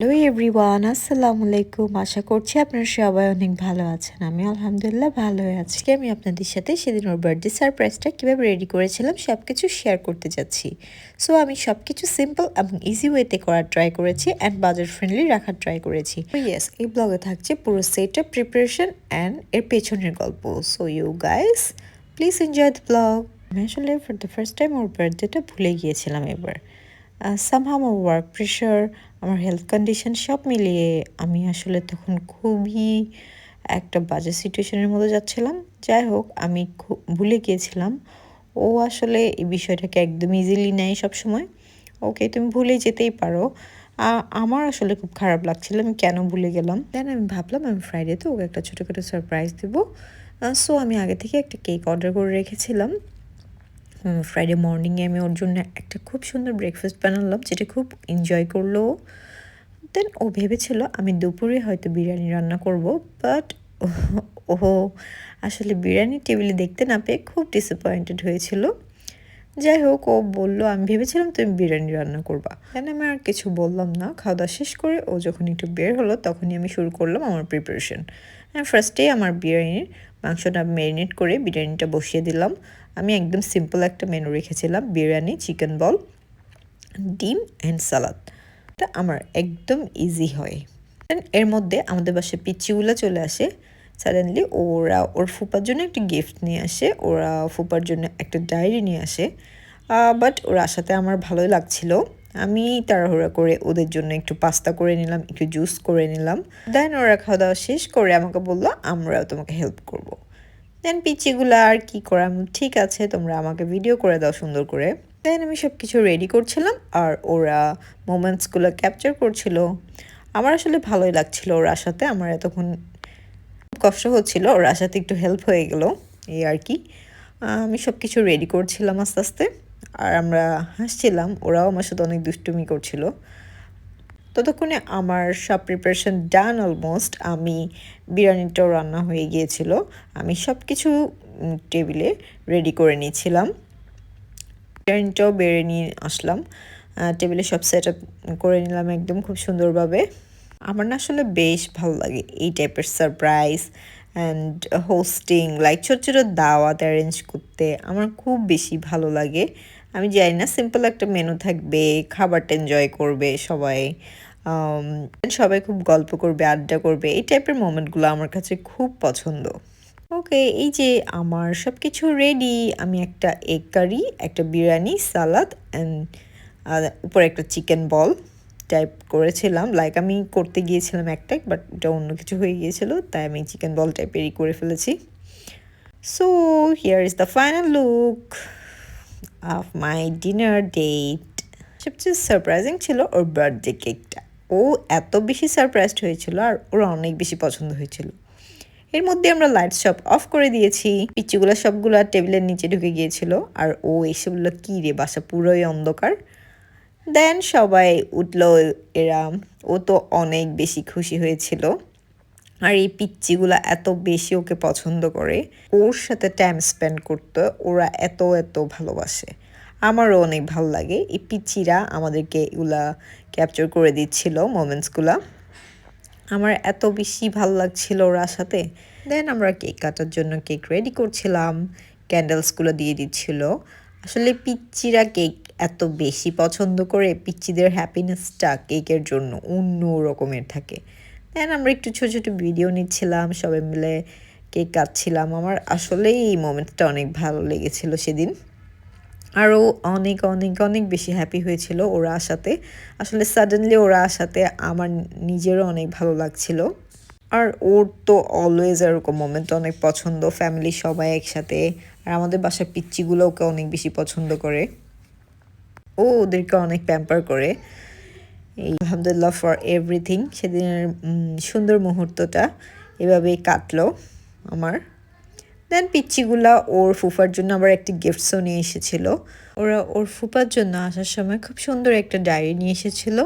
Hello everyone, আসসালামু আলাইকুম। আশা করছি আপনারা সবাই অনেক ভালো আছেন। আমি আলহামদুলিল্লাহ ভালোই আছি। আজকে আমি আপনাদের সাথে সেদিন ওর বার্থডে সারপ্রাইজটা কীভাবে রেডি করেছিলাম সব কিছু শেয়ার করতে যাচ্ছি। সো আমি সব কিছু সিম্পল এবং ইজি ওয়েতে করার ট্রাই করেছি অ্যান্ড বাজার ফ্রেন্ডলি রাখার ট্রাই করেছি। ইয়েস, এই ব্লগে থাকছে পুরো সেটআপ, প্রিপারেশন অ্যান্ড এর পেছনের গল্প। So you guys please enjoy the blog. আমি আসলে ফর দ্য ফার্স্ট টাইম ওর বার্থডেটা ভুলে গিয়েছিলাম এবার। সামহাউ আমার ওয়ার্ক প্রেশার, আমার হেলথ কন্ডিশন সব মিলিয়ে আমি আসলে তখন খুবই একটা বাজে সিচুয়েশনের মধ্যে যাচ্ছিলাম। যাই হোক, আমি ভুলে গিয়েছিলাম ও আসলে এই বিষয়টাকে একদম ইজিলি নেয় সবসময়। ওকে, তুমি ভুলে যেতেই পারো। আমার আসলে খুব খারাপ লাগছিল আমি কেন ভুলে গেলাম। দেন আমি ভাবলাম আমি ফ্রাইডেতে ওকে একটা ছোটোখাটো সারপ্রাইজ দেবো। সো আমি আগে থেকে একটা কেক অর্ডার করে রেখেছিলাম। ফ্রাইডে মর্নিংয়ে আমি ওর জন্য একটা খুব সুন্দর ব্রেকফাস্ট বানালাম, যেটা খুব এনজয় করলো। দেন ও ভেবেছিল আমি দুপুরে হয়তো বিরিয়ানি রান্না করব, বাট ও আসলে বিরিয়ানি টেবিলে দেখতে না পেয়ে খুব ডিসঅ্যাপয়েন্টেড হয়েছিল। যাই হোক, ও বললো আমি ভেবেছিলাম তুমি বিরিয়ানি রান্না করবা। দেন আমি আর কিছু বললাম না। খাওয়া দাওয়া শেষ করে ও যখন একটু বের হলো তখনই আমি শুরু করলাম আমার প্রিপারেশন। ফার্স্টেই আমার বিরিয়ানির মাংসটা ম্যারিনেট করে বিরিয়ানিটা বসিয়ে দিলাম। আমি একদম সিম্পল একটা মেনু রেখেছিলাম, বিরিয়ানি, চিকেন বল, ডিম অ্যান্ড সালাদ। এটা আমার একদম ইজি হয়। এর মধ্যে আমাদের বাসায় পিচ্চিগুলো চলে আসে সাডেনলি। ওরা ওর ফুপার জন্য একটা গিফট নিয়ে আসে, ওরা ফুপার জন্য একটা ডায়েরি নিয়ে আসে। বাট ওরা আসাতে আমার ভালোই লাগছিল। আমি তাড়াহুড়া করে ওদের জন্য একটু পাস্তা করে নিলাম, একটু জুস করে নিলাম। দেন ওরা খাওয়া দাওয়া শেষ করে আমাকে বললো আমরাও তোমাকে হেল্প করব। দেন পিচ্চিগুলো আর কি করাম, ঠিক আছে তোমরা আমাকে ভিডিও করে দাও সুন্দর করে। দেন আমি সব কিছু রেডি করছিলাম আর ওরা মোমেন্টসগুলো ক্যাপচার করছিল। আমার আসলে ভালোই লাগছিল ওর আসাতে। আমার এতক্ষণ কষ্ট হচ্ছিল, ওর আসাতে একটু হেল্প হয়ে গেল, এই আর কি। আমি সব কিছু রেডি করছিলাম আস্তে আস্তে, আর আমরা হাসছিলাম। ওরাও আমার সাথে অনেক দুষ্টুমি করছিল। ততক্ষণে আমার সব প্রিপারেশন ডান অলমোস্ট। আমি বিরিয়ানিটাও রান্না হয়ে গিয়েছিল। আমি সব কিছু টেবিলে রেডি করে নিয়েছিলাম। বিরিয়ানিটাও বেড়ে নিয়ে আসলাম, টেবিলে সব সেট আপ করে নিলাম একদম খুব সুন্দরভাবে। আমার না আসলে বেশ ভালো লাগে এই টাইপের সারপ্রাইজ অ্যান্ড হোস্টিং, লাইক ছোটো ছোটো দাওয়াত অ্যারেঞ্জ করতে আমার খুব বেশি ভালো লাগে। আমি জানি না, সিম্পল একটা মেনু থাকবে, খাবারটা এনজয় করবে সবাই, সবাই খুব গল্প করবে, আড্ডা করবে। এই টাইপের মোমেন্টগুলো আমার কাছে খুব পছন্দ। ওকে, এই যে আমার সব কিছু রেডি। আমি একটা এগ কারি, একটা বিরিয়ানি, সালাদ অ্যান্ড উপরে একটা চিকেন বল টাইপ করেছিলাম। লাইক আমি করতে গিয়েছিলাম একটা, বাট এটা অন্য কিছু হয়ে গিয়েছিল, তাই আমি চিকেন বল টাইপেরই করে ফেলেছি। So here is the final look of my dinner date. সবচেয়ে সারপ্রাইজিং ছিল ওর বার্থডে কেকটা। ও এত বেশি সারপ্রাইজড হয়েছিল আর ওরা অনেক বেশি পছন্দ হয়েছিল। এর মধ্যে আমরা লাইট সব অফ করে দিয়েছি। পিচ্চিগুলো সবগুলো টেবিলের নিচে ঢুকে গিয়েছিল আর ও এসে বললো কী রে, বাসা পুরোই অন্ধকার। দেন সবাই উঠলো এরা। ও তো অনেক বেশি খুশি হয়েছিল। আর এই পিচ্চিগুলা এত বেশি ওকে পছন্দ করে, ওর সাথে টাইম স্পেন্ড করতে ওরা এত এত ভালোবাসে। আমারও অনেক ভালো লাগে। এই পিচ্চিরা আমাদেরকে এগুলা ক্যাপচার করে দিচ্ছিল মোমেন্টসগুলা। আমার এত বেশি ভালো লাগছিল ওরা সাথে। দেন আমরা কেক কাটার জন্য কেক রেডি করছিলাম, ক্যান্ডেলসগুলো দিয়ে দিচ্ছিল। আসলে পিচ্চিরা কেক এত বেশি পছন্দ করে, পিচ্চিদের হ্যাপিনেসটা কেকের জন্য অন্য রকমের থাকে। দেন আমরা একটু ছোটো ছোটো ভিডিও নিচ্ছিলাম, সবাই মিলে কেক কাটছিলাম। আমার আসলেই এই মোমেন্টটা অনেক ভালো লেগেছিল সেদিন। আরও অনেক অনেক অনেক বেশি হ্যাপি হয়েছিল ওরা আসাতে। আসলে সাডেনলি ওরা আসাতে আমার নিজেরও অনেক ভালো লাগছিল। আর ওর তো অলওয়েজ এরকম মোমেন্ট অনেক পছন্দ, ফ্যামিলি সবাই একসাথে। আর আমাদের বাসার পিচ্চিগুলো ওকে অনেক বেশি পছন্দ করে, ও ওদেরকে অনেক প্যাম্পার করে। এই আলহামদুলিল্লাহ ফর এভরিথিং। সেদিনের সুন্দর মুহূর্তটা এভাবেই কাটলো আমার। দেন পিচ্চিগুলা ওর ফুফার জন্য আবার একটা গিফটসও নিয়ে এসেছিল। ওরা ওর ফুফার জন্য আসার সময় খুব সুন্দর একটা ডায়েরি নিয়ে এসেছিল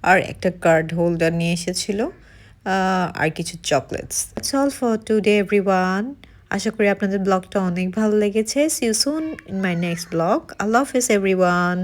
আর একটা কার্ড হোল্ডার নিয়ে এসেছিল, আর কিছু chocolates. That's all for today everyone. আশা করি আপনাদের ব্লগটা অনেক ভালো লেগেছে। See you soon in my next blog. আল্লাহ হাফেজ এভরিওয়ান।